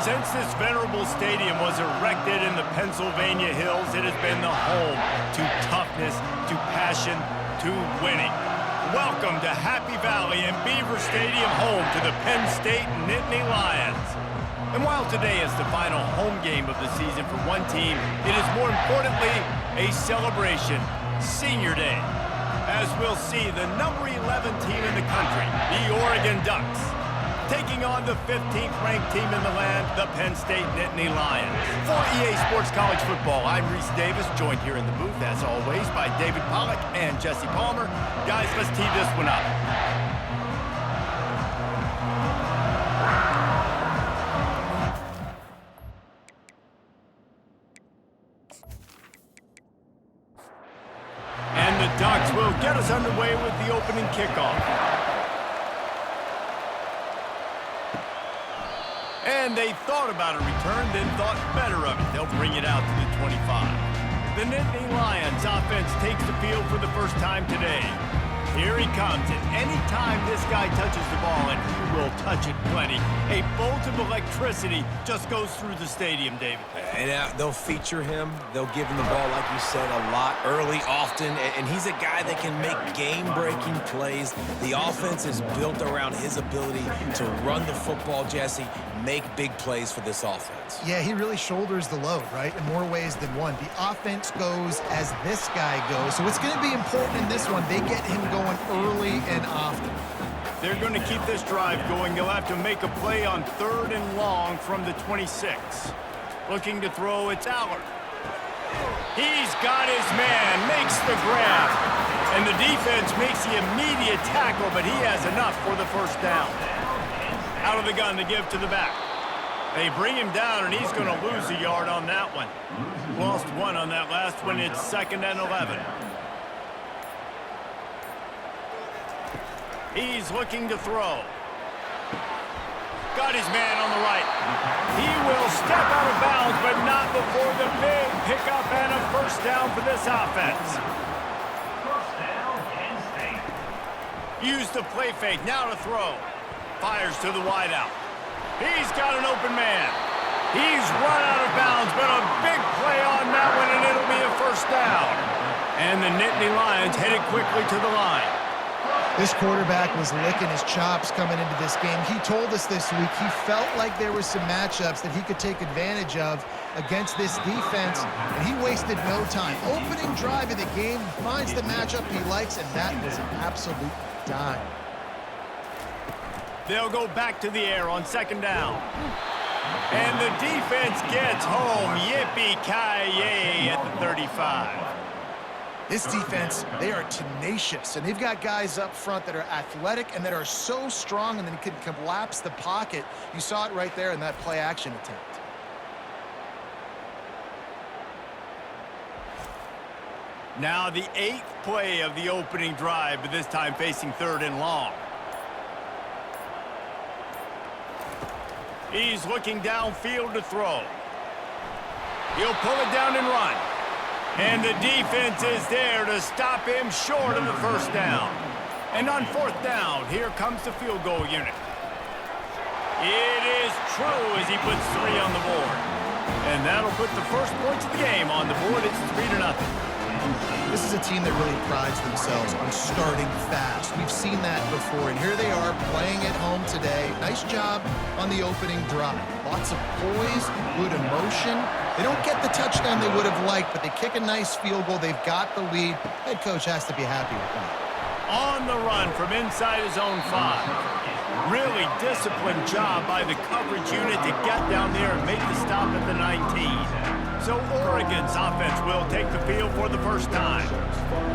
Since this venerable stadium was erected in the Pennsylvania hills, it has been the home to toughness, to passion, to winning. Welcome to Happy Valley and Beaver Stadium, home to the Penn State Nittany Lions. And while today is the final home game of the season for one team, it is more importantly a celebration, Senior Day, as we'll see the number 11 team in the country, the Oregon Ducks, taking on the 15th-ranked team in the land, the Penn State Nittany Lions. For EA Sports College Football, I'm Reese Davis, joined here in the booth, as always, by David Pollack and Jesse Palmer. Guys, let's tee this one up. And the Ducks will get us underway with the opening kickoff. And they thought about a return, then thought better of it. They'll bring it out to the 25. The Nittany Lions offense takes the field for the first time today. Here he comes, and anytime this guy touches the ball, and he will touch it plenty, a bolt of electricity just goes through the stadium, David. And they'll feature him. They'll give him the ball, like you said, a lot, early, often. And he's a guy that can make game-breaking plays. The offense is built around his ability to run the football, Jesse, make big plays for this offense. Yeah, he really shoulders the load, right, in more ways than one. The offense goes as this guy goes. So it's going to be important in this one. They get him going early and often. They're going to keep this drive going. They'll have to make a play on 3rd and long from the 26. Looking to throw, it's Allard. He's got his man, makes the grab. And the defense makes the immediate tackle, but he has enough for the first down. Out of the gun to give to the back. They bring him down, and he's going to lose a yard on that one. Lost one on that last one. It's 2nd and 11. He's looking to throw. Got his man on the right. He will step out of bounds, but not before the big pickup and a first down for this offense. Use the play fake, now to throw. Fires to the wideout. He's got an open man. He's run out of bounds, but a big play on that one, and it'll be a first down. And the Nittany Lions headed quickly to the line. This quarterback was licking his chops coming into this game. He told us this week he felt like there were some matchups that he could take advantage of against this defense, and he wasted no time. Opening drive of the game, finds the matchup he likes, and that was an absolute dime. They'll go back to the air on 2nd down. And the defense gets home. Yippee-ki-yay at the 35. This defense, they are tenacious, and they've got guys up front that are athletic and that are so strong and then can collapse the pocket. You saw it right there in that play-action attempt. Now the 8th play of the opening drive, but this time facing 3rd and long. He's looking downfield to throw. He'll pull it down and run. And the defense is there to stop him short of the first down. And on 4th down, here comes the field goal unit. It is true as he puts 3 on the board. And that'll put the first points of the game on the board. It's 3-0. This is a team that really prides themselves on starting fast. We've seen that before, and here they are playing at home today. Nice job on the opening drive. Lots of poise, good emotion. They don't get the touchdown they would have liked, but they kick a nice field goal. They've got the lead. Head coach has to be happy with that. On the run from inside his own 5. Really disciplined job by the coverage unit to get down there and make the stop at the 19. So Oregon's offense will take the field for the first time.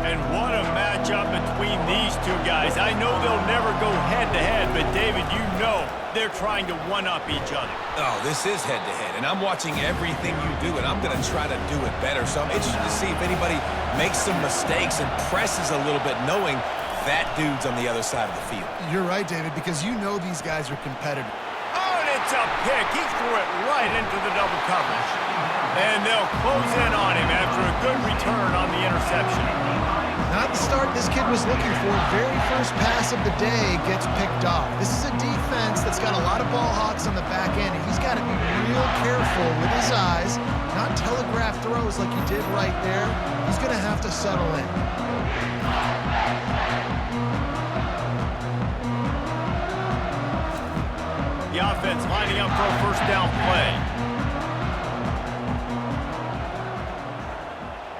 And what a matchup between these two guys. I know they'll never go head-to-head, but David, you know they're trying to one-up each other. Oh, this is head-to-head, and I'm watching everything you do, and I'm going to try to do it better. So I'm interested to see if anybody makes some mistakes and presses a little bit, knowing that dude's on the other side of the field. You're right, David, because you know these guys are competitive. Oh, and it's a pick. He threw it right into the double coverage. And they'll close in on him after a good return on the interception. Not the start this kid was looking for. Very first pass of the day gets picked off. This is a defense that's got a lot of ball hawks on the back end, and he's got to be real careful with his eyes, not telegraph throws like he did right there. He's going to have to settle in. The offense lining up for a first down play.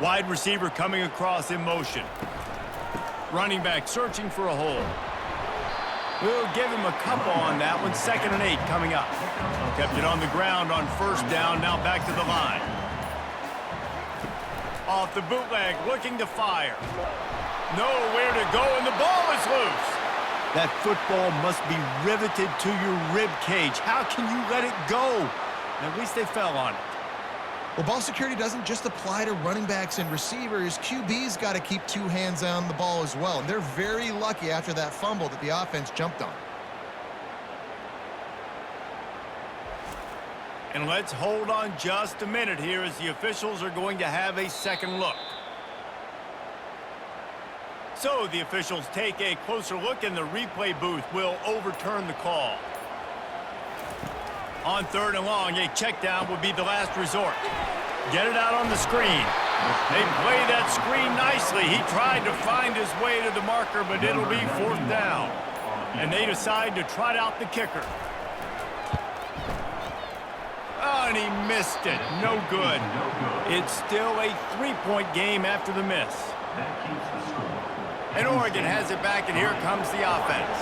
Wide receiver coming across in motion. Running back searching for a hole. We'll give him a couple on that one. 2nd and 8 coming up. Kept it on the ground on first down. Now back to the line. Off the bootleg, looking to fire. Nowhere to go, and the ball is loose. That football must be riveted to your rib cage. How can you let it go? At least they fell on it. Well, ball security doesn't just apply to running backs and receivers. QB's got to keep 2 hands on the ball as well. And they're very lucky after that fumble that the offense jumped on. And let's hold on just a minute here as the officials are going to have a second look. So the officials take a closer look, and the replay booth will overturn the call. On 3rd and long, a check down would be the last resort. Get it out on the screen. They play that screen nicely. He tried to find his way to the marker, but it'll be 4th down. And they decide to trot out the kicker. Oh, and he missed it. No good. It's still a 3-point game after the miss. And Oregon has it back, and here comes the offense.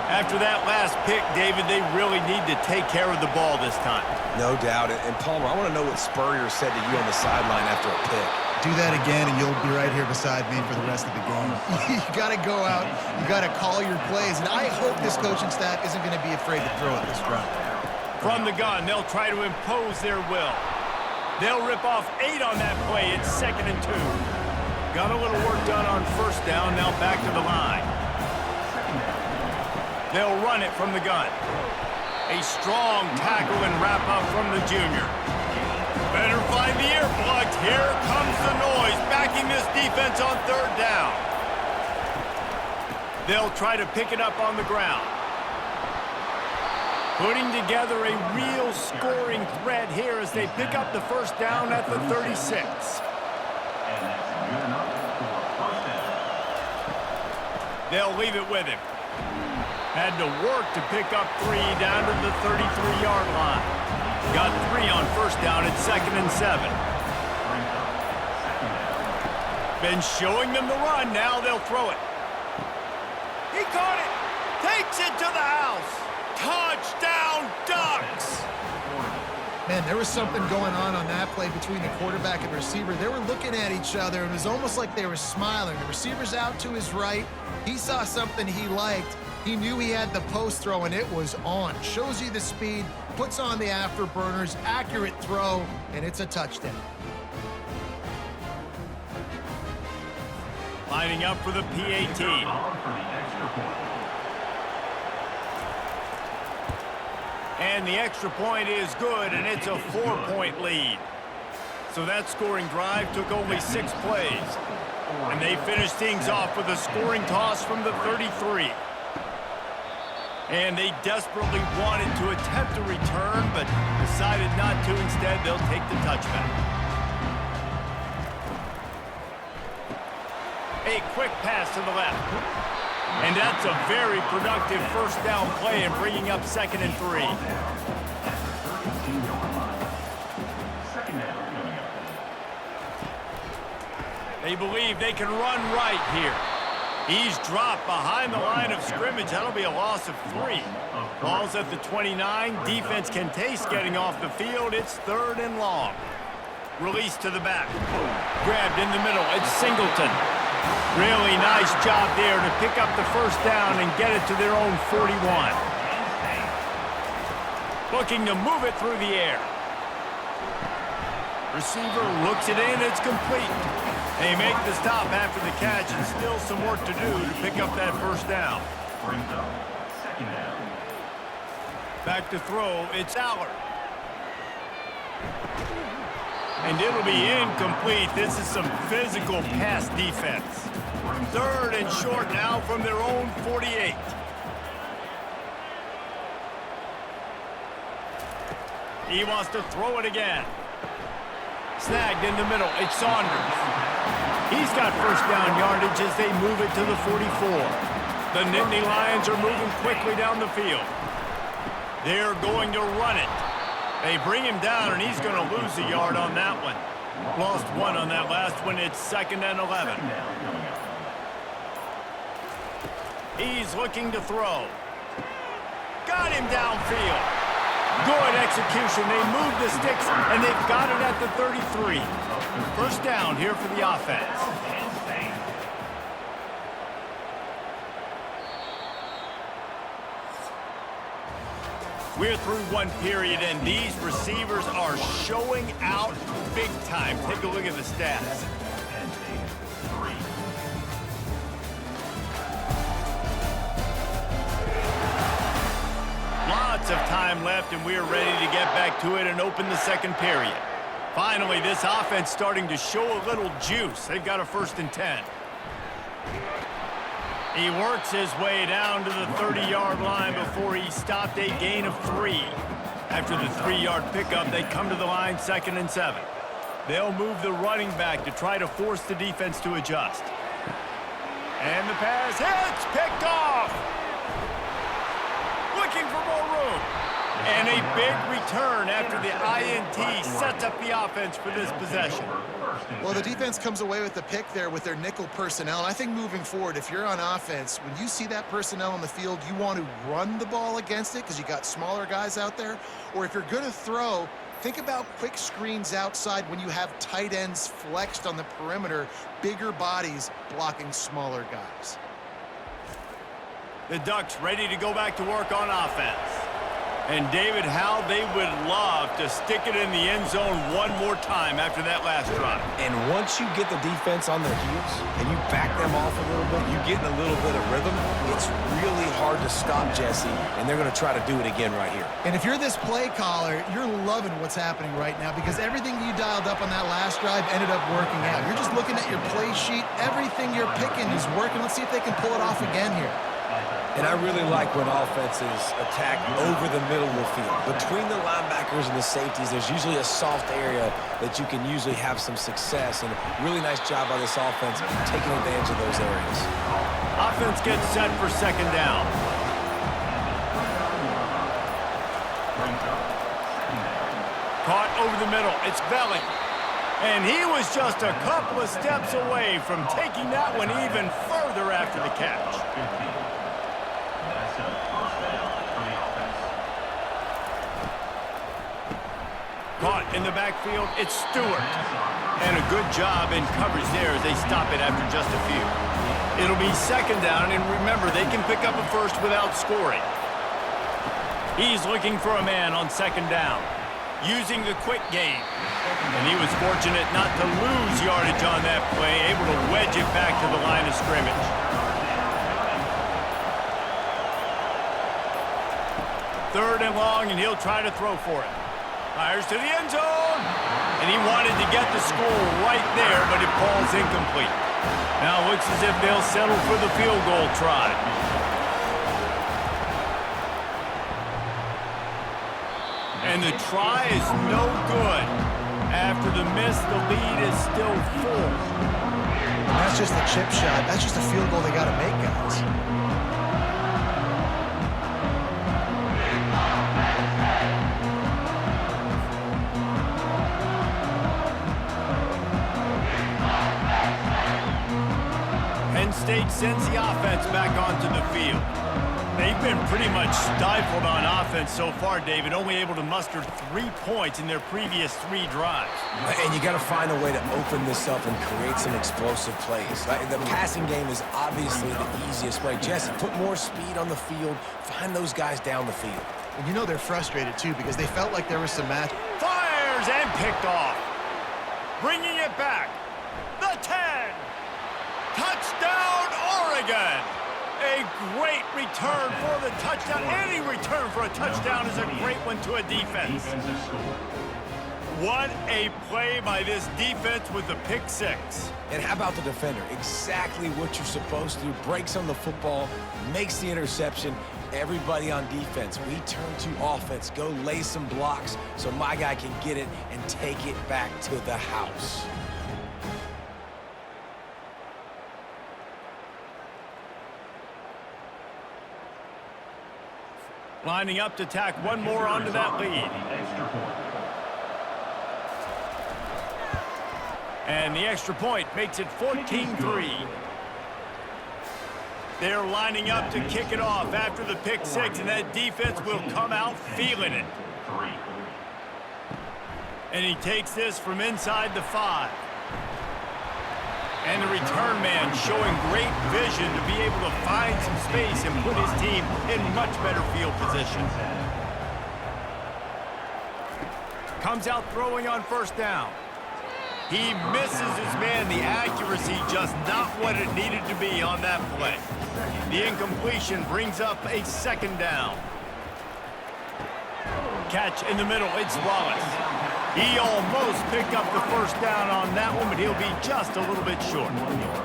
After that last pick, David, they really need to take care of the ball this time. No doubt. And Palmer, I want to know what Spurrier said to you on the sideline after a pick. Do that again, and you'll be right here beside me for the rest of the game. You got to go out. You got to call your plays. And I hope this coaching staff isn't going to be afraid to throw it this round. From the gun, they'll try to impose their will. They'll rip off 8 on that play. It's 2nd and 2. Got a little work done on first down. Now back to the line. They'll run it from the gun. A strong tackle and wrap up from the junior. Better find the earplugs. Here comes the noise, backing this defense on 3rd down. They'll try to pick it up on the ground. Putting together a real scoring threat here as they pick up the first down at the 36. They'll leave it with him. Had to work to pick up 3 down to the 33-yard line. Got 3 on first down at 2nd and 7. Been showing them the run. Now they'll throw it. He caught it. Takes it to the house. Touchdown, Ducks! Man, there was something going on that play between the quarterback and receiver. They were looking at each other, and it was almost like they were smiling. The receiver's out to his right. He saw something he liked. He knew he had the post throw, and it was on. Shows you the speed, puts on the afterburners, accurate throw, and it's a touchdown. Lining up for the PAT. And the extra point is good, and it's a 4-point lead. So that scoring drive took only 6 plays. And they finished things off with a scoring toss from the 33. And they desperately wanted to attempt a return, but decided not to. Instead, they'll take the touchback. A quick pass to the left. And that's a very productive first down play and bringing up 2nd and 3. They believe they can run right here. He's dropped behind the line of scrimmage. That'll be a loss of 3. Ball's at the 29. Defense can taste getting off the field. It's 3rd and long. Release to the back. Grabbed in the middle. It's Singleton. Really nice job there to pick up the first down and get it to their own 41. Looking to move it through the air. Receiver looks it in. It's complete. They make the stop after the catch, and still some work to do to pick up that first down. Back to throw. It's Allard. And it'll be incomplete. This is some physical pass defense. Third and short now from their own 48. He wants to throw it again. Snagged in the middle. It's Saunders. He's got first down yardage as they move it to the 44. The Nittany Lions are moving quickly down the field. They're going to run it. They bring him down, and he's going to lose a yard on that one. Lost one on that last one. It's 2nd and 11. He's looking to throw. Got him downfield. Good execution. They move the sticks, and they've got it at the 33. First down here for the offense. We're through one period, and these receivers are showing out big time. Take a look at the stats. Lots of time left, and we are ready to get back to it and open the second period. Finally, this offense starting to show a little juice. They've got a 1st and 10. He works his way down to the 30-yard line before he stopped a gain of 3. After the 3-yard pickup, they come to the line 2nd and 7. They'll move the running back to try to force the defense to adjust. And the pass hits, picked off. Looking for more room. And a big return after the INT sets up the offense for this possession. Well, the defense comes away with the pick there with their nickel personnel. And I think moving forward, if you're on offense, when you see that personnel on the field, you want to run the ball against it because you got smaller guys out there. Or if you're going to throw, think about quick screens outside when you have tight ends flexed on the perimeter, bigger bodies blocking smaller guys. The Ducks ready to go back to work on offense. And David, how they would love to stick it in the end zone one more time after that last drive. And once you get the defense on their heels and you back them off a little bit, you get in a little bit of rhythm, it's really hard to stop Jesse, and they're going to try to do it again right here. And if you're this play caller, you're loving what's happening right now because everything you dialed up on that last drive ended up working out. You're just looking at your play sheet. Everything you're picking is working. Let's see if they can pull it off again here. And I really like when offenses attack over the middle of the field. Between the linebackers and the safeties, there's usually a soft area that you can usually have some success. And really nice job by this offense taking advantage of those areas. Offense gets set for 2nd down. Caught over the middle. It's Belly. And he was just a couple of steps away from taking that one even further after the catch. Caught in the backfield, it's Stewart. And a good job in coverage there as they stop it after just a few. It'll be 2nd down, and remember, they can pick up a first without scoring. He's looking for a man on 2nd down, using the quick game. And he was fortunate not to lose yardage on that play, able to wedge it back to the line of scrimmage. Third and long, and he'll try to throw for it. Fires to the end zone. And he wanted to get the score right there, but it falls incomplete. Now it looks as if they'll settle for the field goal try. And the try is no good. After the miss, the lead is still full. And that's just a chip shot. That's just a field goal they got to make, guys. Penn State sends the offense back onto the field. They've been pretty much stifled on offense so far, David, only able to muster 3 points in their previous 3 drives. And you got to find a way to open this up and create some explosive plays. The passing game is obviously the easiest way. Jesse, put more speed on the field, find those guys down the field. And you know they're frustrated, too, because they felt like there was some match. Fires and picked off. Bringing it back. The 10. Touchdown, Oregon. A great return for the touchdown. Any return for a touchdown is a great one to a defense. What a play by this defense with the pick six. And how about the defender? Exactly what you're supposed to do. Breaks on the football, makes the interception. Everybody on defense, we turn to offense. Go lay some blocks so my guy can get it and take it back to the house. Lining up to tack one more onto that lead. And the extra point makes it 14-3. They're lining up to kick it off after the pick six, and that defense will come out feeling it. And he takes this from inside the 5. And the return man showing great vision to be able to find some space and put his team in much better field position. Comes out throwing on first down. He misses his man. The accuracy just not what it needed to be on that play. The incompletion brings up a second down. Catch in the middle. It's Wallace. He almost picked up the first down on that one, but he'll be just a little bit short.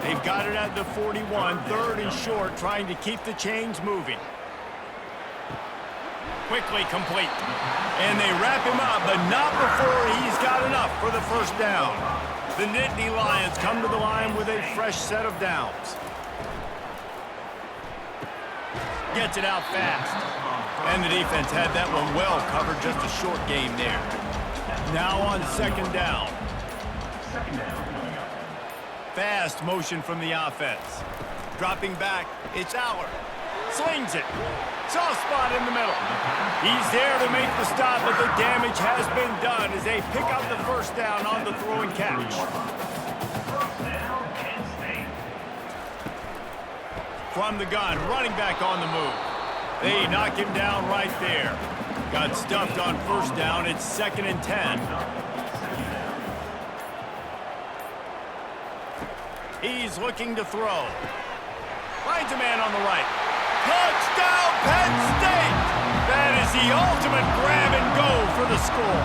They've got it at the 41, third and short, trying to keep the chains moving. Quickly complete. And they wrap him up, but not before he's got enough for the first down. The Nittany Lions come to the line with a fresh set of downs. Gets it out fast. And the defense had that one well covered, just a short game there. Now on second down. Fast motion from the offense. Dropping back, it's Aller. Slings it. Soft spot in the middle. He's there to make the stop, but the damage has been done as they pick up the first down on the throw and catch. From the gun, running back on the move. They knock him down right there. Got stuffed on first down. It's 2nd and 10. He's looking to throw. Finds a man on the right. Touchdown, Penn State! That is the ultimate grab and go for the score.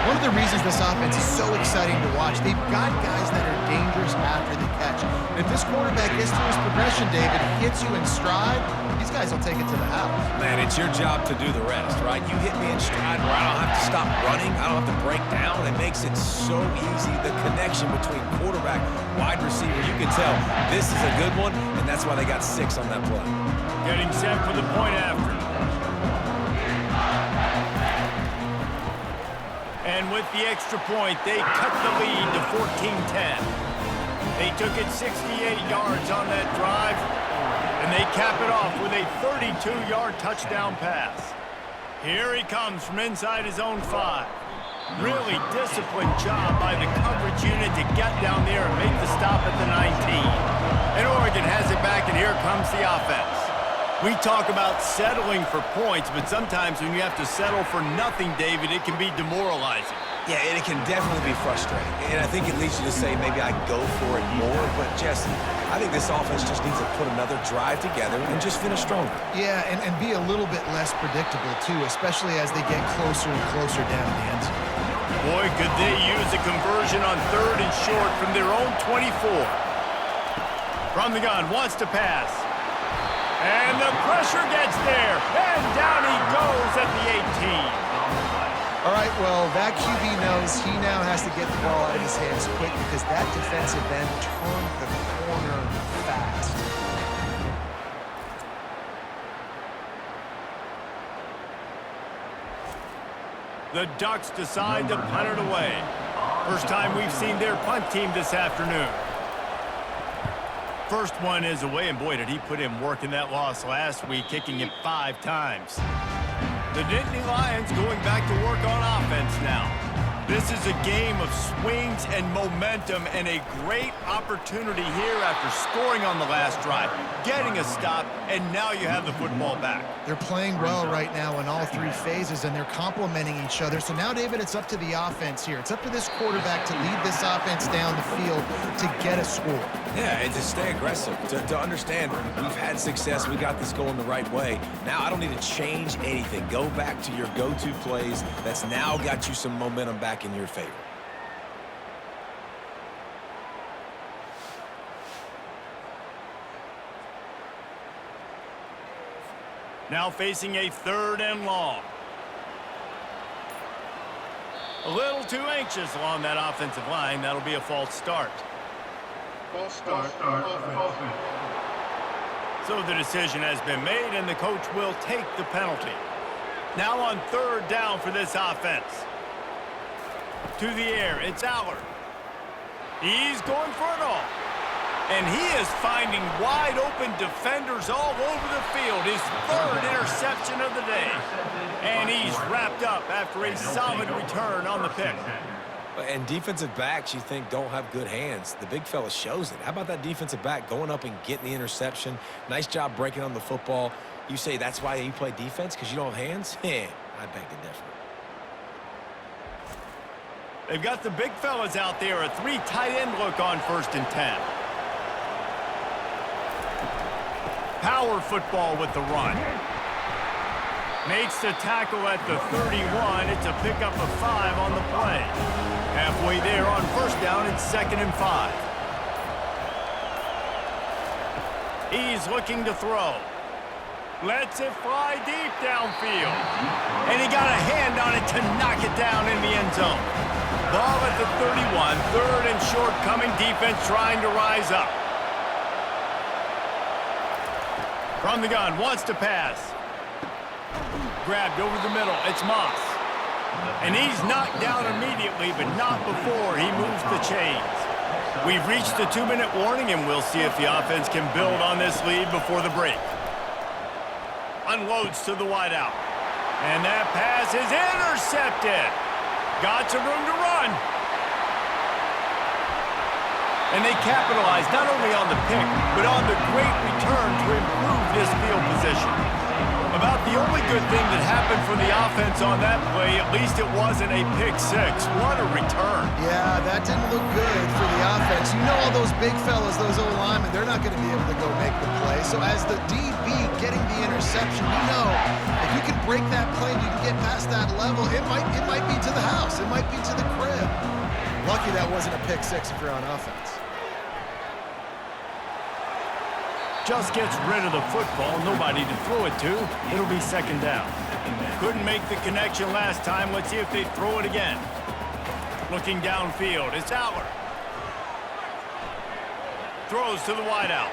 One of the reasons this offense is so exciting to watch, they've got guys that are dangerous after the catch. And if this quarterback gets through his progression, David, hits you in stride, these guys will take it to the house. Man, it's your job to do the rest, right? You hit me in stride where I don't have to stop running. I don't have to break down. It makes it so easy. The connection between quarterback, wide receiver, you can tell this is a good one, and that's why they got 6 on that play. Getting set for the point after. And with the extra point, they cut the lead to 14-10. They took it 68 yards on that drive, and they cap it off with a 32-yard touchdown pass. Here he comes from inside his own 5. Really disciplined job by the coverage unit to get down there and make the stop at the 19. And Oregon has it back, and here comes the offense. We talk about settling for points, but sometimes when you have to settle for nothing, David, it can be demoralizing. Yeah, and it can definitely be frustrating. And I think it leads you to say maybe I go for it more. But, Jesse, I think this offense just needs to put another drive together and just finish stronger. Yeah, and be a little bit less predictable, too, especially as they get closer and closer down the end zone. Boy, could they use a conversion on third and short from their own 24. From the gun, wants to pass. And the pressure gets there, and down he goes at the 18. All right, well, that QB knows he now has to get the ball out of his hands quick because that defensive end turned the corner fast. The Ducks decide to punt it away. First time we've seen their punt team this afternoon. First one is away, and boy, did he put in work in that loss last week, kicking it 5 times. The Nittany Lions going back to work on offense now. This is a game of swings and momentum, and a great opportunity here after scoring on the last drive, getting a stop, and now you have the football back. They're playing well right now in all 3 phases, and they're complementing each other. So now, David, it's up to the offense here. It's up to this quarterback to lead this offense down the field to get a score. Yeah, and to stay aggressive, to understand we've had success, we got this going the right way. Now I don't need to change anything. Go back to your go-to plays. That's now got you some momentum back in your favor. Now facing a 3rd and long. A little too anxious along that offensive line. That'll be a false start. So the decision has been made, and the coach will take the penalty. Now on 3rd down for this offense. To the air, it's Allard. He's going for it all. And he is finding wide-open defenders all over the field. His 3rd interception of the day. And he's wrapped up after a solid return on the pick. And defensive backs, you think, don't have good hands. The big fella shows it. How about that defensive back going up and getting the interception? Nice job breaking on the football. You say that's why you play defense, because you don't have hands? I beg to differ. They've got the big fellas out there. A 3 tight end look on 1st and 10. Power football with the run. Makes the tackle at the 31. It's a pickup of 5 on the play. Halfway there on 1st down, it's 2nd and 5. He's looking to throw. Lets it fly deep downfield. And he got a hand on it to knock it down in the end zone. Ball at the 31. 3rd and short coming. Defense trying to rise up. From the gun, wants to pass. Grabbed over the middle, it's Moss. And he's knocked down immediately, but not before he moves the chains. We've reached the 2-minute warning, and we'll see if the offense can build on this lead before the break. Unloads to the wideout. And that pass is intercepted. Got some room to run. And they capitalize not only on the pick, but on the great return to improve this field position. About the only good thing that happened for the offense on that play, at least it wasn't a pick 6. What a return. Yeah, that didn't look good for the offense. You know all those big fellas, those O-linemen, they're not going to be able to go make the play. So as the DB getting the interception, you know if you can break that play and you can get past that level, it might be to the house. It might be to the crib. Lucky that wasn't a pick 6 if you're on offense. Just gets rid of the football, nobody to throw it to. It'll be 2nd down. Couldn't make the connection last time. Let's see if they throw it again. Looking downfield, it's Allard. Throws to the wideout.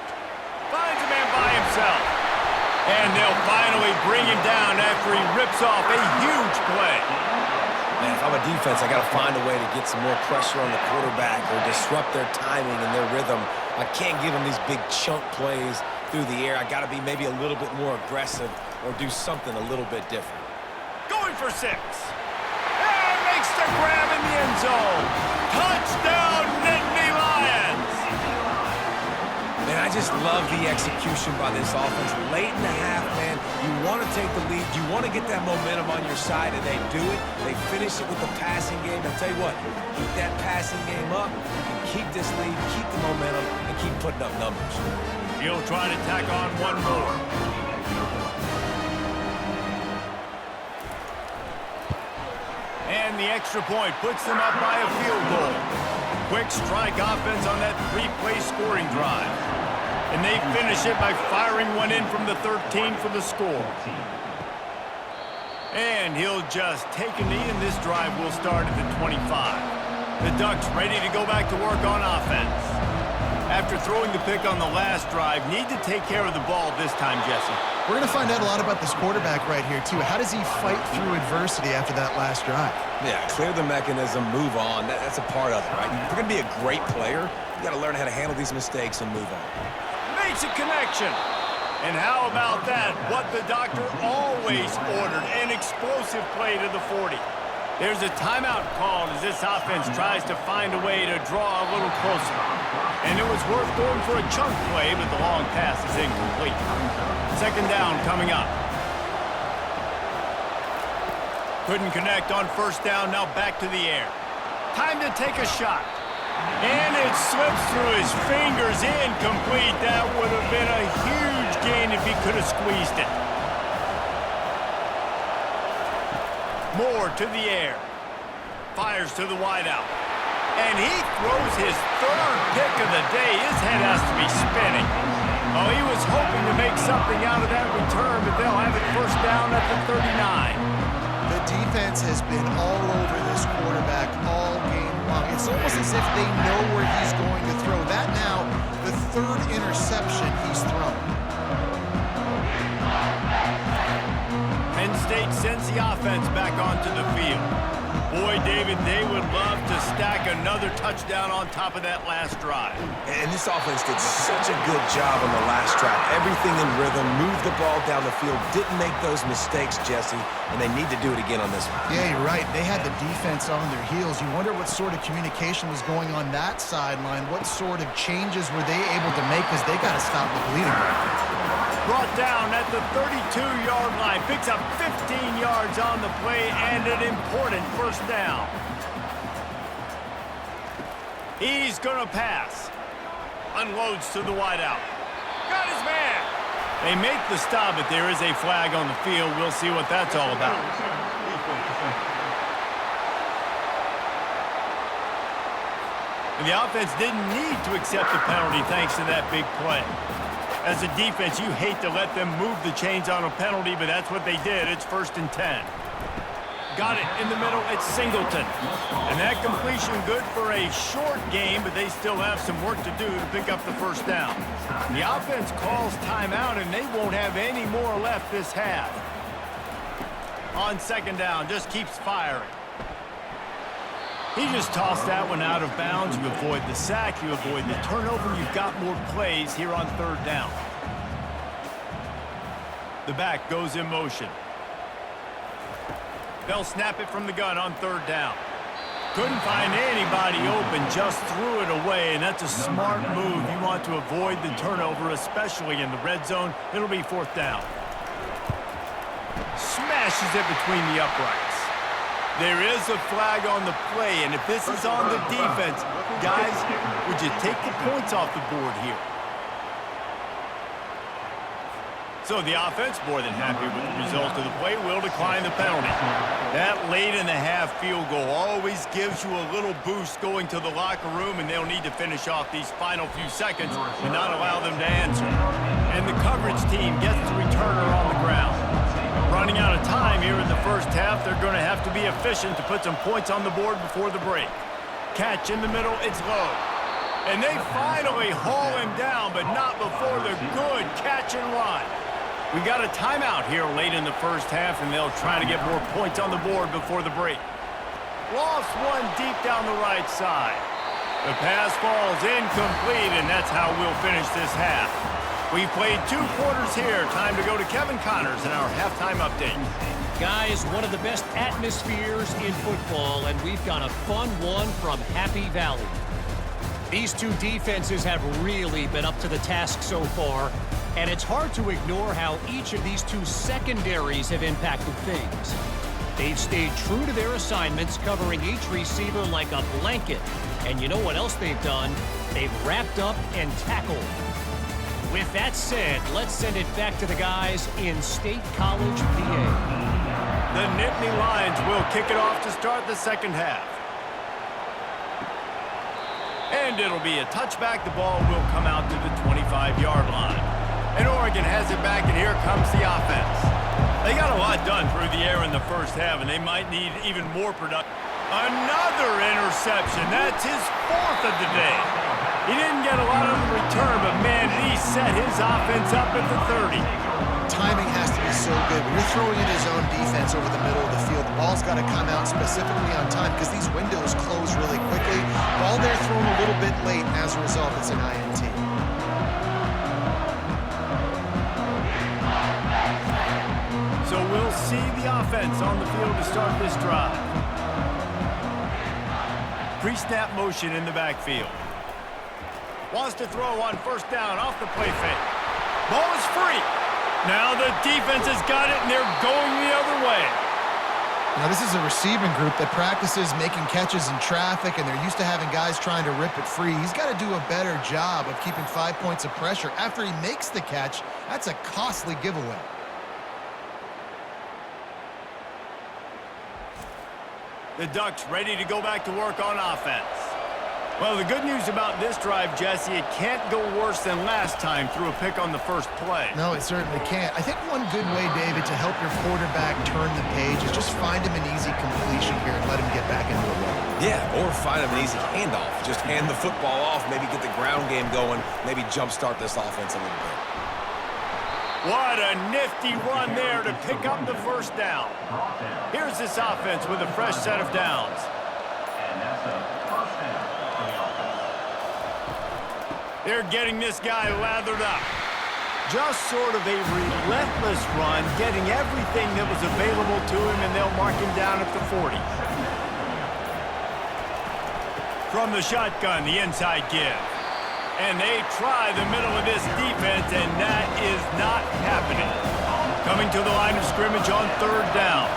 Finds a man by himself. And they'll finally bring him down after he rips off a huge play. Man, if I'm a defense, I got to find a way to get some more pressure on the quarterback or disrupt their timing and their rhythm. I can't give them these big chunk plays through the air. I got to be maybe a little bit more aggressive or do something a little bit different. Going for 6. And makes the grab in the end zone. Touchdown, Nittany Lions! Man, I just love the execution by this offense. Late in the half, man, you want to take the lead. You want to get that momentum on your side, and they do it. They finish it with the passing game. I'll tell you what, keep that passing game up. You can keep this lead, keep the momentum, and keep putting up numbers. He'll try to tack on one more. And the extra point puts them up by a field goal. Quick strike offense on that 3-play scoring drive. And they finish it by firing one in from the 13 for the score. And he'll just take a knee, and this drive will start at the 25. The Ducks ready to go back to work on offense. After throwing the pick on the last drive, need to take care of the ball this time, Jesse. We're going to find out a lot about this quarterback right here, too. How does he fight through adversity after that last drive? Yeah, clear the mechanism, move on. That's a part of it, right? If you're going to be a great player, you got to learn how to handle these mistakes and move on. Makes a connection. And how about that? What the doctor always ordered, an explosive play to the 40. There's a timeout called as this offense tries to find a way to draw a little closer. And it was worth going for a chunk play, but the long pass is incomplete. 2nd down coming up. Couldn't connect on 1st down, now back to the air. Time to take a shot. And it slips through his fingers, incomplete. That would have been a huge gain if he could have squeezed it. Moore to the air. Fires to the wideout. And he throws his third pick of the day. His head has to be spinning. Oh, he was hoping to make something out of that return, but they'll have it first down at the 39. The defense has been all over this quarterback all game long. It's almost as if they know where he's going to throw. That now, the third interception he's thrown. Penn State sends the offense back onto the field. Boy, David, they would love to stack another touchdown on top of that last drive. And this offense did such a good job on the last drive. Everything in rhythm, moved the ball down the field, didn't make those mistakes, Jesse, and they need to do it again on this one. Yeah, you're right. They had the defense on their heels. You wonder what sort of communication was going on that sideline. What sort of changes were they able to make because they got to stop the bleeding. Brought down at the 32-yard line. Picks up 15 yards on the play and an important first down. He's going to pass. Unloads to the wideout. Got his man. They make the stop, but there is a flag on the field. We'll see what that's all about. And the offense didn't need to accept the penalty thanks to that big play. As a defense, you hate to let them move the chains on a penalty, but that's what they did. It's 1st and 10. Got it in the middle. It's Singleton. And that completion good for a short game, but they still have some work to do to pick up the first down. The offense calls timeout, and they won't have any more left this half. On 2nd down, just keeps firing. He just tossed that one out of bounds. You avoid the sack, you avoid the turnover. You've got more plays here on 3rd down. The back goes in motion. They'll snap it from the gun on 3rd down. Couldn't find anybody open, just threw it away, and that's a smart move. You want to avoid the turnover, especially in the red zone. It'll be 4th down. Smashes it between the uprights. There is a flag on the play, and if this is on the defense, guys, would you take the points off the board here? So the offense, more than happy with the result of the play, will decline the penalty. That late in the half field goal always gives you a little boost going to the locker room, and they'll need to finish off these final few seconds and not allow them to answer. And the coverage team gets the returner on the ground. Running out of time here in the first half, they're going to have to be efficient to put some points on the board before the break. Catch in the middle, it's low. And they finally haul him down, but not before the good catch and run. We got a timeout here late in the first half, and they'll try to get more points on the board before the break. Lost one deep down the right side. The pass falls incomplete, and that's how we'll finish this half. We've played 2 quarters here. Time to go to Kevin Connors in our halftime update. Guys, one of the best atmospheres in football, and we've got a fun one from Happy Valley. These 2 defenses have really been up to the task so far, and it's hard to ignore how each of these 2 secondaries have impacted things. They've stayed true to their assignments, covering each receiver like a blanket. And you know what else they've done? They've wrapped up and tackled. With that said, let's send it back to the guys in State College, PA. The Nittany Lions will kick it off to start the second half. And it'll be a touchback. The ball will come out to the 25-yard line. And Oregon has it back, and here comes the offense. They got a lot done through the air in the first half, and they might need even more production. Another interception. That's his 4th of the day. He didn't get a lot of the return, but, man, he set his offense up at the 30. Timing has to be so good. When you're throwing in his own defense over the middle of the field, the ball's got to come out specifically on time because these windows close really quickly. Ball there thrown a little bit late. As a result, it's an INT. So we'll see the offense on the field to start this drive. Pre-snap motion in the backfield. Wants to throw on 1st down off the play fake. Ball is free. Now the defense has got it, and they're going the other way. Now, this is a receiving group that practices making catches in traffic, and they're used to having guys trying to rip it free. He's got to do a better job of keeping 5 points of pressure after he makes the catch. That's a costly giveaway. The Ducks ready to go back to work on offense. Well, the good news about this drive, Jesse, it can't go worse than last time through a pick on the first play. No, it certainly can't. I think one good way, David, to help your quarterback turn the page is just find him an easy completion here and let him get back into a run. Yeah, or find him an easy handoff. Just hand the football off, maybe get the ground game going, maybe jumpstart this offense a little bit. What a nifty run there to pick up the first down. Here's this offense with a fresh set of downs. They're getting this guy lathered up. Just sort of a relentless run, getting everything that was available to him, and they'll mark him down at the 40. From the shotgun, the inside give. And they try the middle of this defense, and that is not happening. Coming to the line of scrimmage on third down.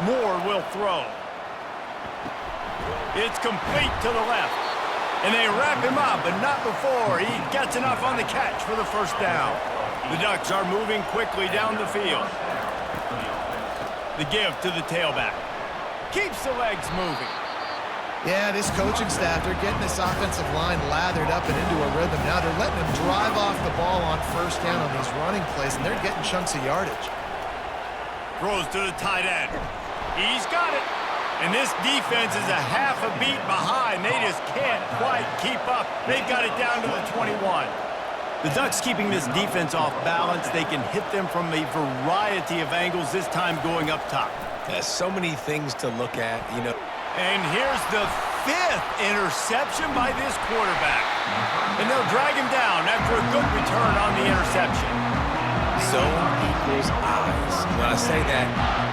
Moore will throw. It's complete to the left. And they wrap him up, but not before he gets enough on the catch for the first down. The Ducks are moving quickly down the field. The give to the tailback. Keeps the legs moving. Yeah, this coaching staff, they're getting this offensive line lathered up and into a rhythm. Now they're letting them drive off the ball on first down on these running plays, and they're getting chunks of yardage. Throws to the tight end. He's got it. And this defense is a half a beat behind. They just can't quite keep up. They've got it down to the 21. The Ducks keeping this defense off balance. They can hit them from a variety of angles, this time going up top. There's so many things to look at, you know. And here's the 5th interception by this quarterback. And they'll drag him down after a good return on the interception. Zone equals eyes. When I say that,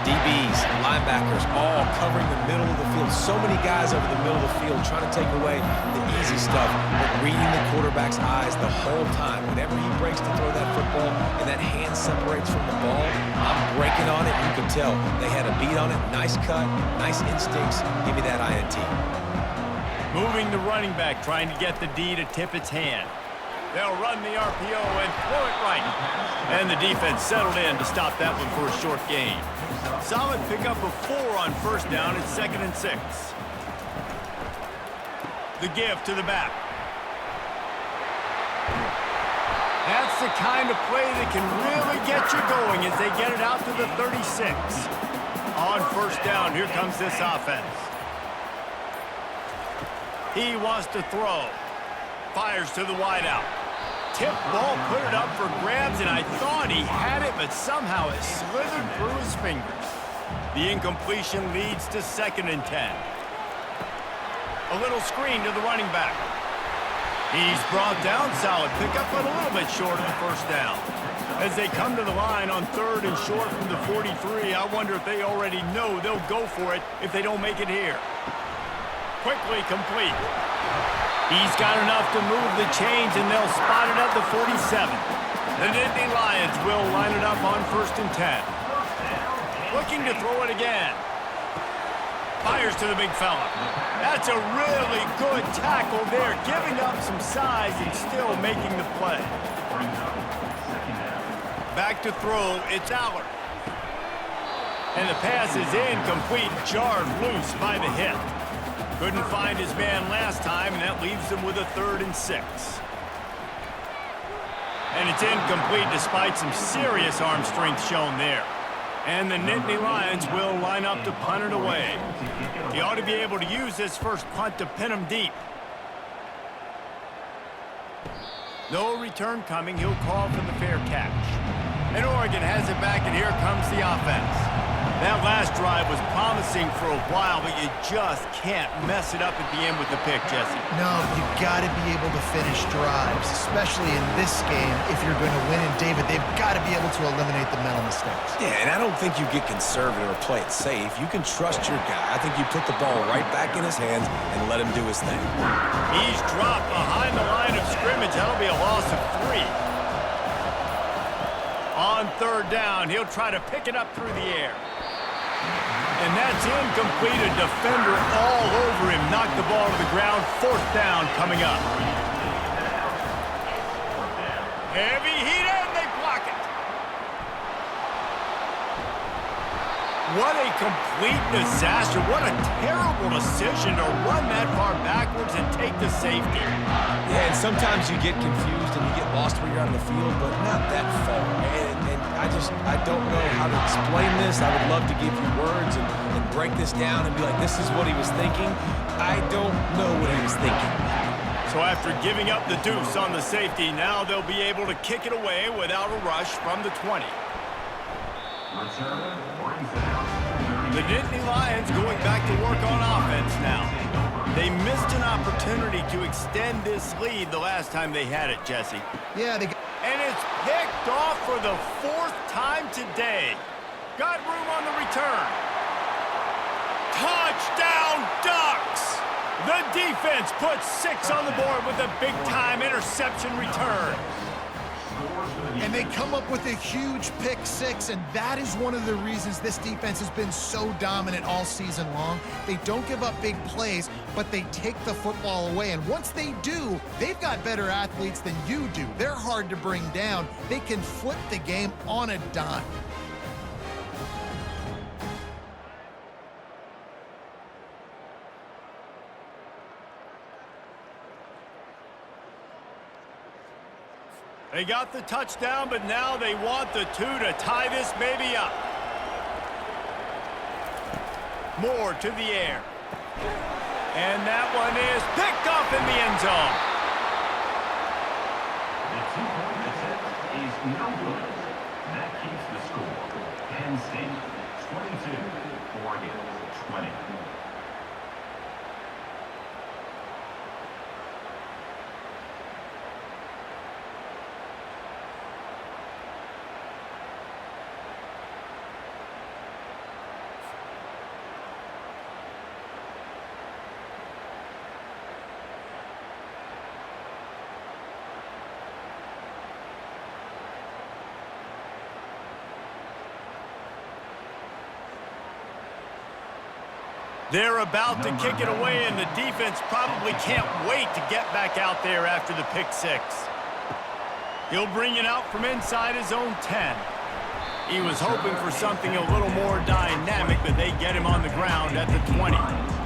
DBs, linebackers, all covering the middle of the field. So many guys over the middle of the field trying to take away the easy stuff, but reading the quarterback's eyes the whole time. Whenever he breaks to throw that football and that hand separates from the ball, I'm breaking on it. You can tell they had a beat on it. Nice cut, nice instincts. Give me that INT. Moving the running back, trying to get the D to tip its hand. They'll run the RPO and throw it right. And the defense settled in to stop that one for a short gain. Solid pickup of 4 on first down. It's 2nd and 6. The give to the back. That's the kind of play that can really get you going as they get it out to the 36. On first down, here comes this offense. He wants to throw. Fires to the wideout. Tip ball, put it up for grabs, and I thought he had it, but somehow it slithered through his fingers. The incompletion leads to 2nd and 10. A little screen to the running back. He's brought down, solid pickup, but a little bit short of the first down. As they come to the line on 3rd and short from the 43, I wonder if they already know they'll go for it if they don't make it here. Quickly complete. He's got enough to move the chains, and they'll spot it at the 47. The Nittany Lions will line it up on 1st and 10. Looking to throw it again. Fires to the big fella. That's a really good tackle there, giving up some size and still making the play. Back to throw, it's Aller. And the pass is incomplete, jarred loose by the hit. Couldn't find his man last time, and that leaves him with a 3rd and 6. And it's incomplete despite some serious arm strength shown there. And the Nittany Lions will line up to punt it away. He ought to be able to use this first punt to pin him deep. No return coming. He'll call for the fair catch. And Oregon has it back, and here comes the offense. That last drive was promising for a while, but you just can't mess it up at the end with the pick, Jesse. No, you've got to be able to finish drives, especially in this game if you're going to win. And, David, they've got to be able to eliminate the mental mistakes. Yeah, and I don't think you get conservative or play it safe. You can trust your guy. I think you put the ball right back in his hands and let him do his thing. He's dropped behind the line of scrimmage. That'll be a loss of 3. On third down, he'll try to pick it up through the air. And that's incomplete. A defender all over him. Knocked the ball to the ground. Fourth down coming up. Heavy heat, and they block it. What a complete disaster. What a terrible decision to run that far backwards and take the safety. Yeah, and sometimes you get confused and you get lost when you're on the field, but not that far. And I don't know how to explain this. I would love to give you words and break this down and be like, this is what he was thinking. I don't know what he was thinking. So after giving up the deuce on the safety, now they'll be able to kick it away without a rush from the 20. The Nittany Lions going back to work on offense now. They missed an opportunity to extend this lead the last time they had it, Jesse. Yeah, And it's picked off for the fourth time today. Got room on the return. Touchdown, Ducks! The defense puts 6 on the board with a big-time interception return. And they come up with a huge pick 6, and that is one of the reasons this defense has been so dominant all season long. They don't give up big plays, but they take the football away. And once they do, they've got better athletes than you do. They're hard to bring down. They can flip the game on a dime. They got the touchdown, but now they want the 2 to tie this baby up. Moore to the air. And that one is picked off in the end zone. The 2-point attempt is no good. That keeps the score. Penn State 22, Oregon 20. They're about to kick it away, and the defense probably can't wait to get back out there after the pick 6. He'll bring it out from inside his own 10. He was hoping for something a little more dynamic, but they get him on the ground at the 20.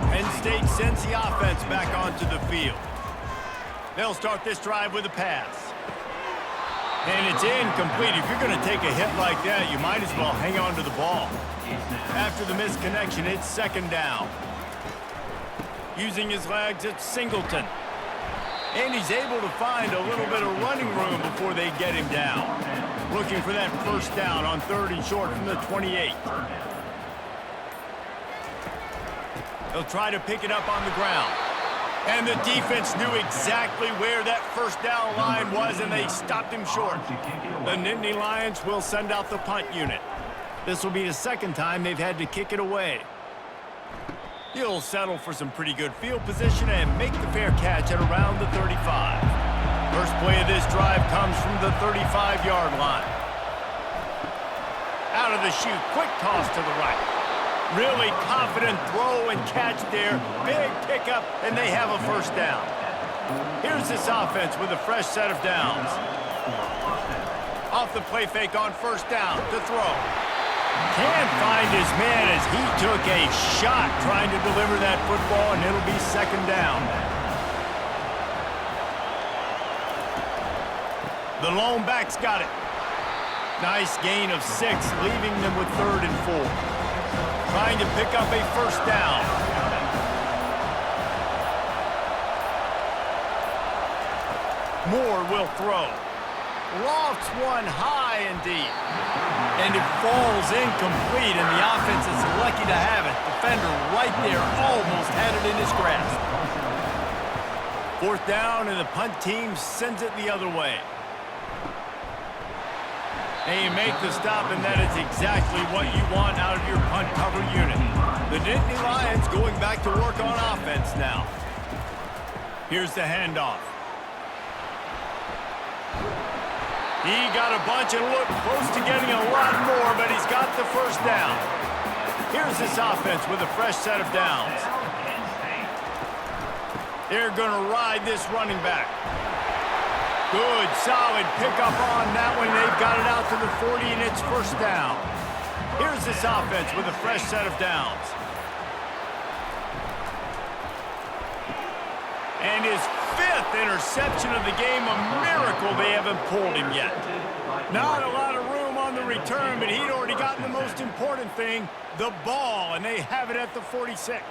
Penn State sends the offense back onto the field. They'll start this drive with a pass. And it's incomplete. If you're going to take a hit like that, you might as well hang on to the ball. After the misconnection, it's second down. Using his legs, it's Singleton. And he's able to find a little bit of running room before they get him down. Looking for that first down on 3rd and short from the 28. They'll try to pick it up on the ground. And the defense knew exactly where that first down line was, and they stopped him short. The Nittany Lions will send out the punt unit. This will be the second time they've had to kick it away. He'll settle for some pretty good field position and make the fair catch at around the 35. First play of this drive comes from the 35-yard line. Out of the chute, quick toss to the right. Really confident throw and catch there. Big pickup, and they have a first down. Here's this offense with a fresh set of downs. Off the play fake on first down to throw. Can't find his man as he took a shot trying to deliver that football, and it'll be second down. The lone back's got it. Nice gain of 6, leaving them with 3rd and 4. Trying to pick up a first down. Moore will throw. Lofts one high and deep. And it falls incomplete, and the offense is lucky to have it. Defender right there almost had it in his grasp. 4th down, and the punt team sends it the other way. And you make the stop, and that is exactly what you want out of your punt cover unit. The Nittany Lions going back to work on offense now. Here's the handoff. He got a bunch and looked close to getting a lot more, but he's got the first down. Here's this offense with a fresh set of downs. They're going to ride this running back. Good, solid pickup on that one. They've got it out to the 40, and it's first down. Here's this offense with a fresh set of downs. And his fifth interception of the game, a miracle they haven't pulled him yet. Not a lot of room on the return, but he'd already gotten the most important thing, the ball, and they have it at the 46.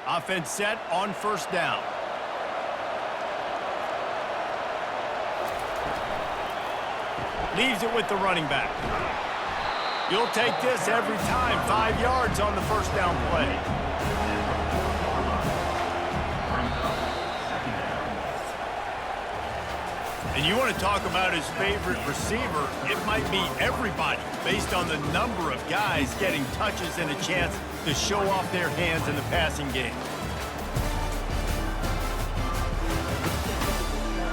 Offense set on first down. Leaves it with the running back. You'll take this every time. 5 yards on the first down play. And you want to talk about his favorite receiver, it might be everybody based on the number of guys getting touches and a chance to show off their hands in the passing game.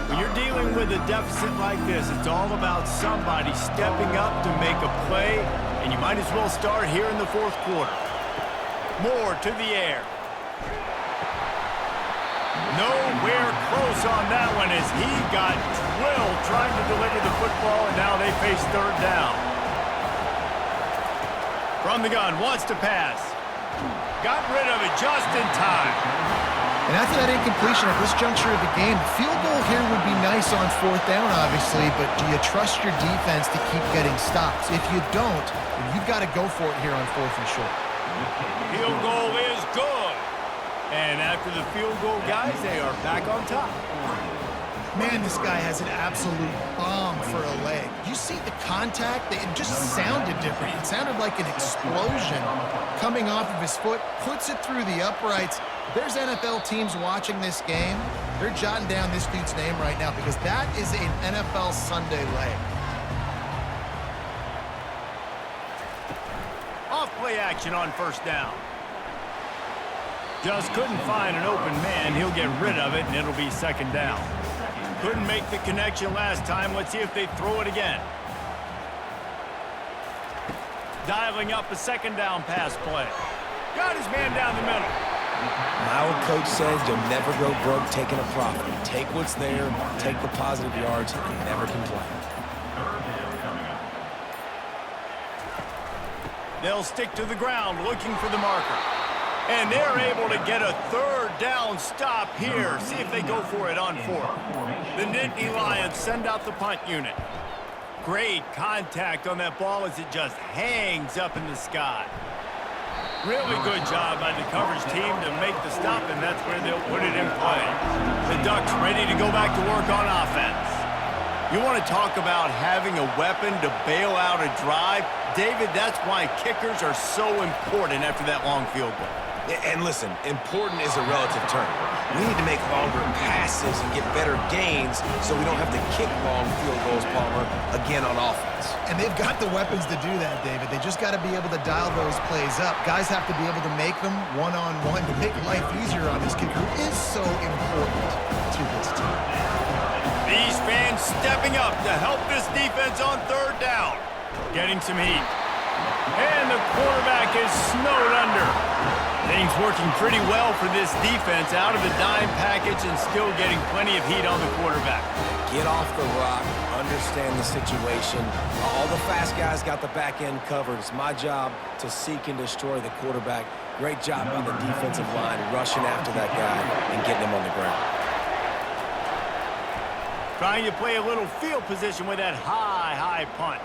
When you're dealing with a deficit like this, it's all about somebody stepping up to make a play, and you might as well start here in the fourth quarter. Moore to the air. Nowhere close on that one as he got drilled trying to deliver the football, and now they face third down. From the gun, wants to pass. Got rid of it just in time. And after that incompletion at this juncture of the game, field goal here would be nice on fourth down, obviously, but do you trust your defense to keep getting stops? If you don't, then you've got to go for it here on fourth and short. Field goal is good. And after the field goal, guys, they are back on top. Man, this guy has an absolute bomb for a leg. You see the contact? It just sounded different. It sounded like an explosion coming off of his foot, puts it through the uprights. There's NFL teams watching this game. They're jotting down this dude's name right now because that is an NFL Sunday leg. Off play action on first down. Just couldn't find an open man. He'll get rid of it, and it'll be second down. Couldn't make the connection last time. Let's see if they throw it again. Dialing up a second down pass play. Got his man down the middle. My old coach says you'll never go broke taking a profit. Take what's there, take the positive yards, and never complain. They'll stick to the ground looking for the marker. And they're able to get a third down stop here. See if they go for it on fourth. The Nittany Lions send out the punt unit. Great contact on that ball as it just hangs up in the sky. Really good job by the coverage team to make the stop, and that's where they'll put it in play. The Ducks ready to go back to work on offense. You want to talk about having a weapon to bail out a drive? David, that's why kickers are so important after that long field goal. And listen, important is a relative term. We need to make longer passes and get better gains so we don't have to kick long field goals, Palmer, again on offense. And they've got the weapons to do that, David. They just got to be able to dial those plays up. Guys have to be able to make them one-on-one to make life easier on this kicker who is so important to this team. These fans stepping up to help this defense on third down. Getting some heat. And the quarterback is snowed under. Things working pretty well for this defense, out of the dime package and still getting plenty of heat on the quarterback. Get off the rock, understand the situation. All the fast guys got the back end covered. It's my job to seek and destroy the quarterback. Great job by the defensive line rushing after that guy and getting him on the ground. Trying to play a little field position with that high punt.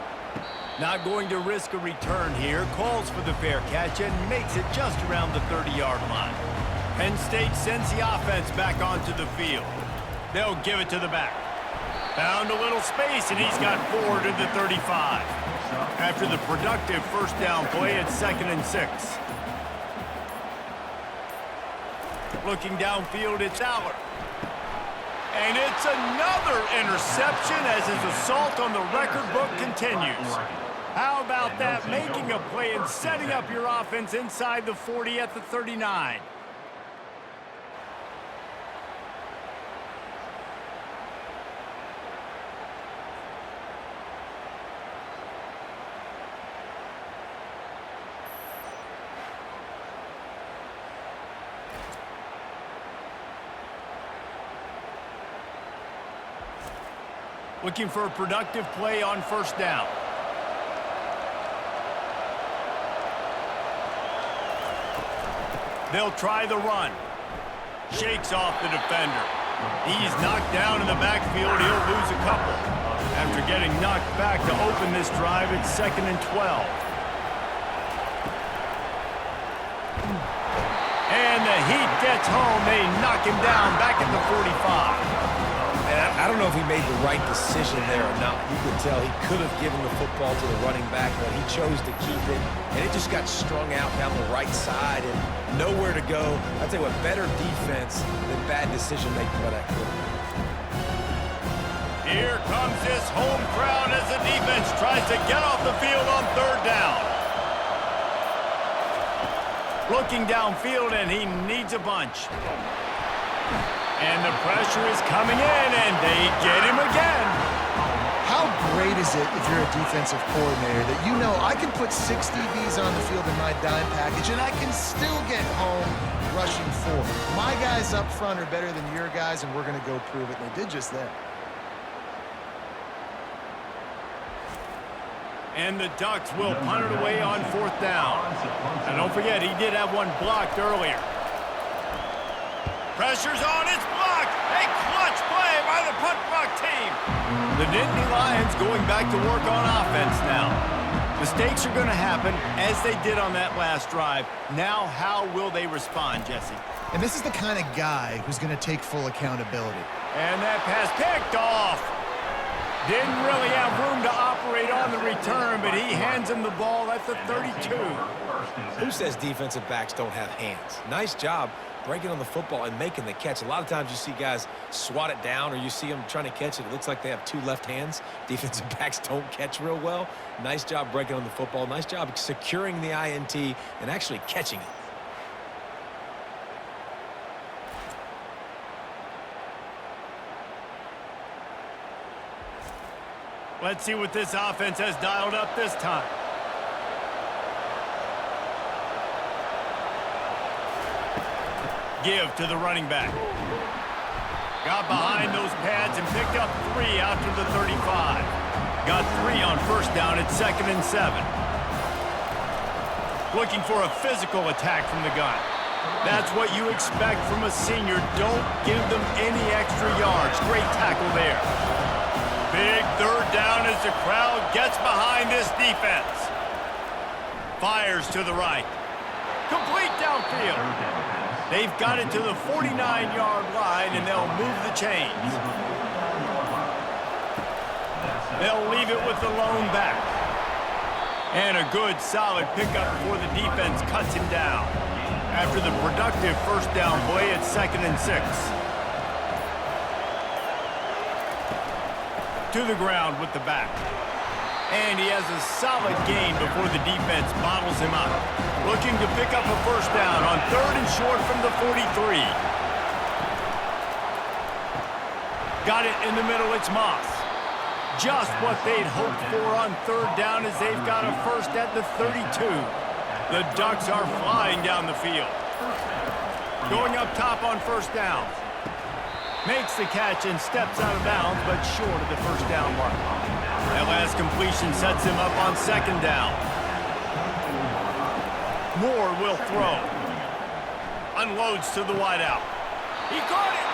Not going to risk a return here. Calls for the fair catch and makes it just around the 30-yard line. Penn State sends the offense back onto the field. They'll give it to the back. Found a little space, and he's got 4 to the 35. After the productive first down play, it's 2nd and 6. Looking downfield, it's Aller. And it's another interception as his assault on the record book continues. How about that? Making a play and setting up your offense inside the 40 at the 39. Looking for a productive play on first down. They'll try the run. Shakes off the defender. He's knocked down in the backfield. He'll lose a couple. After getting knocked back to open this drive, it's 2nd and 12. And the heat gets home. They knock him down back at the 45. And I don't know if he made the right decision there or not. You could tell he could have given the football to the running back, but he chose to keep it, and it just got strung out down the right side and nowhere to go. I'll tell you what, better defense than bad decision-making by that quarterback. Here comes this home crowd as the defense tries to get off the field on 3rd down. Looking downfield, and he needs a bunch. And the pressure is coming in, and they get him again. How great is it if you're a defensive coordinator that you know I can put 6 DBs on the field in my dime package and I can still get home rushing 4. My guys up front are better than your guys, and we're going to go prove it. And they did just that. And the Ducks will punt it away on 4th down. And don't forget, he did have one blocked earlier. Pressure's on, it's blocked. A clutch play by the punt block team. The Nittany Lions going back to work on offense now. Mistakes are going to happen as they did on that last drive. Now, how will they respond, Jesse? And this is the kind of guy who's going to take full accountability. And that pass picked off. Didn't really have room to operate on the return, but he hands him the ball at the 32. Who says defensive backs don't have hands? Nice job breaking on the football and making the catch. A lot of times you see guys swat it down, or you see them trying to catch it. It looks like they have 2 left hands. Defensive backs don't catch real well. Nice job breaking on the football. Nice job securing the INT and actually catching it. Let's see what this offense has dialed up this time. Give to the running back. Got behind those pads and picked up 3 out to the 35. Got 3 on first down at 2nd and 7. Looking for a physical attack from the gun. That's what you expect from a senior. Don't give them any extra yards. Great tackle there. Big 3rd down as the crowd gets behind this defense. Fires to the right. Complete downfield. They've got it to the 49-yard line, and they'll move the chains. They'll leave it with the lone back. And a good, solid pickup before the defense cuts him down. After the productive first down play, it's 2nd and 6. To the ground with the back. And he has a solid gain before the defense bottles him up. Looking to pick up a first down on 3rd and short from the 43. Got it in the middle, it's Moss. Just what they'd hoped for on 3rd down as they've got a first at the 32. The Ducks are flying down the field. Going up top on first down. Makes the catch and steps out of bounds, but short of the first down mark. That last completion sets him up on 2nd down. Moore will throw. Unloads to the wideout. He caught it.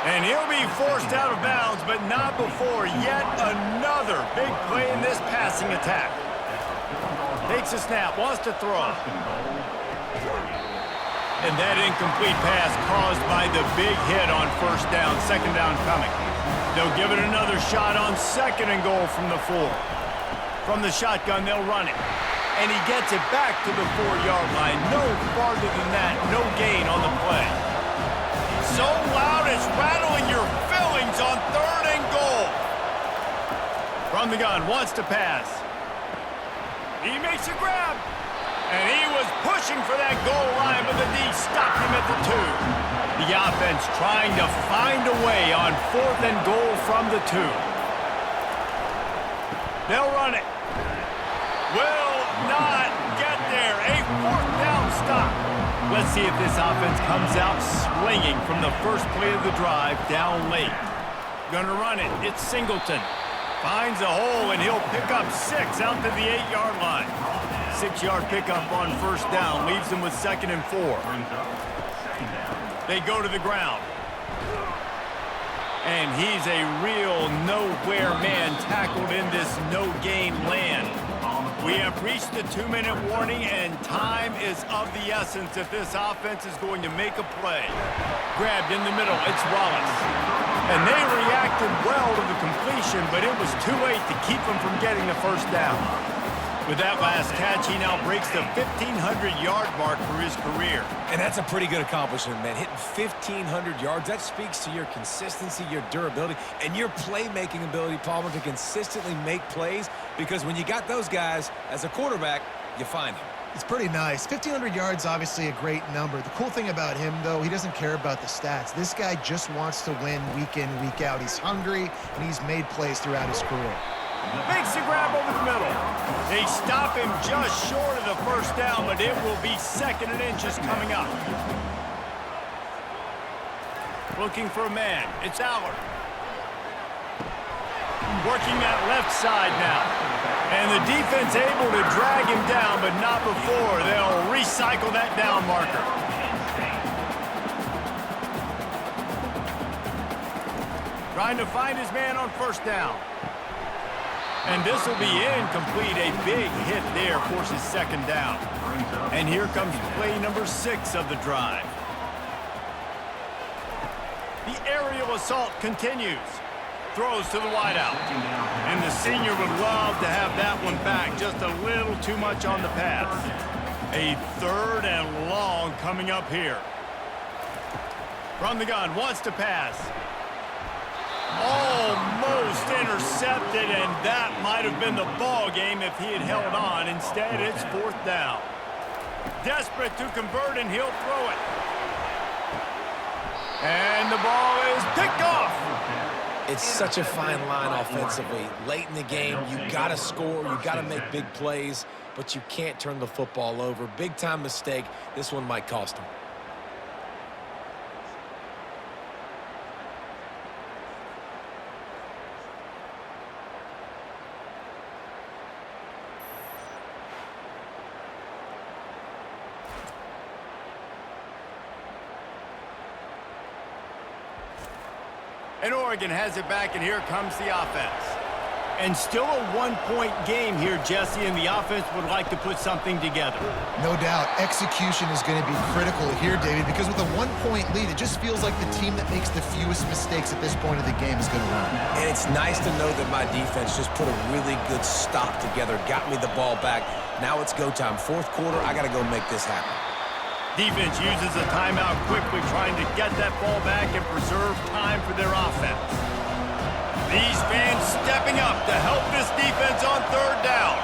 And he'll be forced out of bounds, but not before yet another big play in this passing attack. Takes a snap, wants to throw. And that incomplete pass caused by the big hit on first down. 2nd down coming. They'll give it another shot on 2nd and goal from the 4. From the shotgun, they'll run it. And he gets it back to the 4-yard line. No farther than that. No gain on the play. So loud it's rattling your fillings on 3rd and goal. From the gun, wants to pass. He makes a grab. And he was pushing for that goal line, but the D stopped him at the 2. The offense trying to find a way on 4th and goal from the 2. They'll run it. Will not get there. A 4th down stop. Let's see if this offense comes out swinging from the first play of the drive down late. Gonna run it. It's Singleton. Finds a hole, and he'll pick up 6 out to the 8-yard line. 6-yard pickup on 1st down. Leaves them with 2nd and 4. They go to the ground. And he's a real nowhere man tackled in this no-gain land. We have reached the 2-minute warning, and time is of the essence if this offense is going to make a play. Grabbed in the middle, it's Wallace. And they reacted well to the completion, but it was too late to keep them from getting the 1st down. With that last catch, he now breaks the 1,500-yard mark for his career. And that's a pretty good accomplishment, man. Hitting 1,500 yards, that speaks to your consistency, your durability, and your playmaking ability, Palmer, to consistently make plays, because when you got those guys as a quarterback, you find them. It's pretty nice. 1,500 yards, obviously a great number. The cool thing about him, though, he doesn't care about the stats. This guy just wants to win week in, week out. He's hungry, and he's made plays throughout his career. Makes the grab over the middle. They stop him just short of the 1st down, but it will be 2nd and inches coming up. Looking for a man. It's Allard. Working that left side now. And the defense able to drag him down, but not before. They'll recycle that down marker. Trying to find his man on 1st down. And this will be incomplete. A big hit there forces 2nd down. And here comes play number 6 of the drive. The aerial assault continues. Throws to the wideout. And the senior would love to have that one back. Just a little too much on the pass. A 3rd and long coming up here. From the gun, wants to pass. Almost intercepted, and that might have been the ball game if he had held on. Instead, it's 4th down. Desperate to convert, and he'll throw it. And the ball is picked off. It's such a fine line offensively. Late in the game, you got to score, you got to make big plays, but you can't turn the football over. Big-time mistake. This one might cost him. And Oregon has it back, and here comes the offense. And still a 1-point game here, Jesse, and the offense would like to put something together. No doubt. Execution is going to be critical here, David, because with a 1-point lead, it just feels like the team that makes the fewest mistakes at this point of the game is going to win. And it's nice to know that my defense just put a really good stop together, got me the ball back. Now it's go time. 4th quarter, I got to go make this happen. Defense uses a timeout quickly, trying to get that ball back and preserve time for their offense. These fans stepping up to help this defense on 3rd down.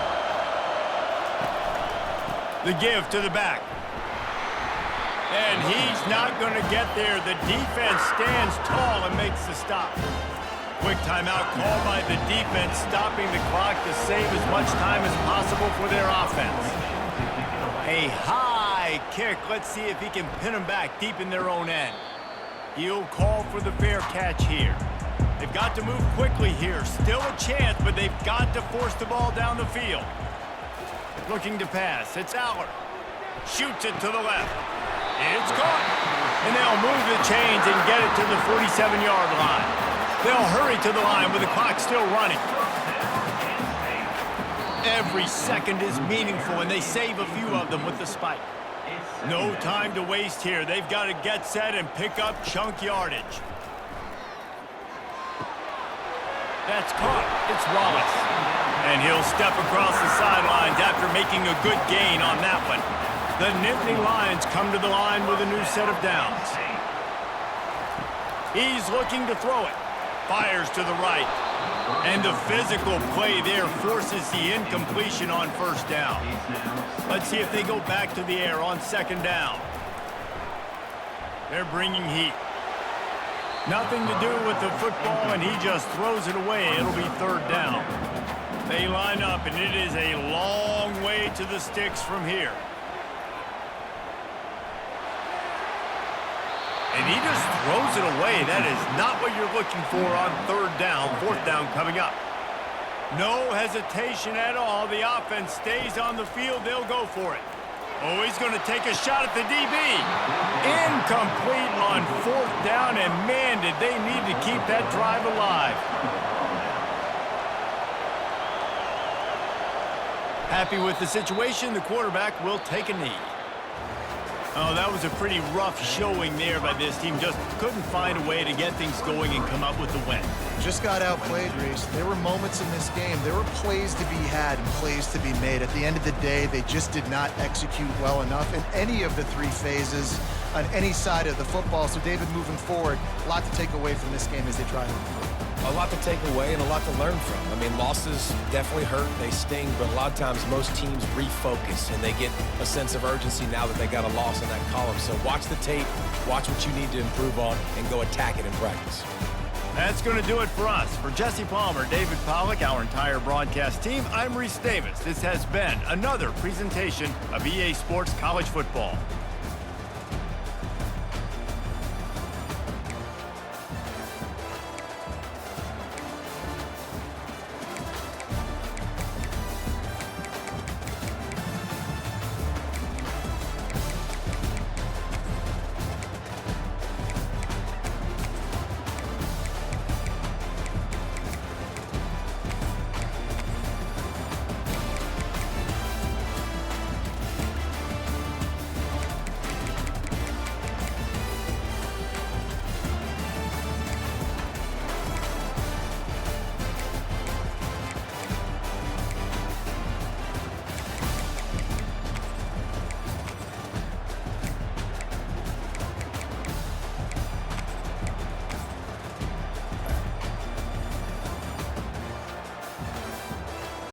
The give to the back. And he's not going to get there. The defense stands tall and makes the stop. Quick timeout called by the defense, stopping the clock to save as much time as possible for their offense. A high kick. Let's see if he can pin them back deep in their own end. He'll call for the fair catch here. They've got to move quickly here. Still a chance, but they've got to force the ball down the field. Looking to pass. It's Allard. Shoots it to the left. It's caught. And they'll move the chains and get it to the 47-yard line. They'll hurry to the line with the clock still running. Every second is meaningful, and they save a few of them with the spike. No time to waste here. They've got to get set and pick up chunk yardage. That's caught. It's Wallace. And he'll step across the sidelines after making a good gain on that one. The Nittany Lions come to the line with a new set of downs. He's looking to throw it. Fires to the right. And the physical play there forces the incompletion on first down. Let's see if they go back to the air on second down. They're bringing heat. Nothing to do with the football, and he just throws it away. It'll be third down. They line up, and it is a long way to the sticks from here. And he just throws it away. That is not what you're looking for on third down. Fourth down coming up. No hesitation at all. The offense stays on the field. They'll go for it. Oh, he's going to take a shot at the DB. Incomplete on fourth down, and man, did they need to keep that drive alive. Happy with the situation, the quarterback will take a knee. Oh, that was a pretty rough showing there by this team. Just couldn't find a way to get things going and come up with the win. Just got outplayed, Reese. There were moments in this game. There were plays to be had and plays to be made. At the end of the day, they just did not execute well enough in any of the three phases on any side of the football. So, David, moving forward, a lot to take away from this game as they try to improve. A lot to take away and a lot to learn from. I mean, losses definitely hurt, they sting, but a lot of times most teams refocus and they get a sense of urgency now that they got a loss in that column. So watch the tape, watch what you need to improve on, and go attack it in practice. That's going to do it for us. For Jesse Palmer, David Pollack, our entire broadcast team, I'm Reese Davis. This has been another presentation of EA Sports College Football.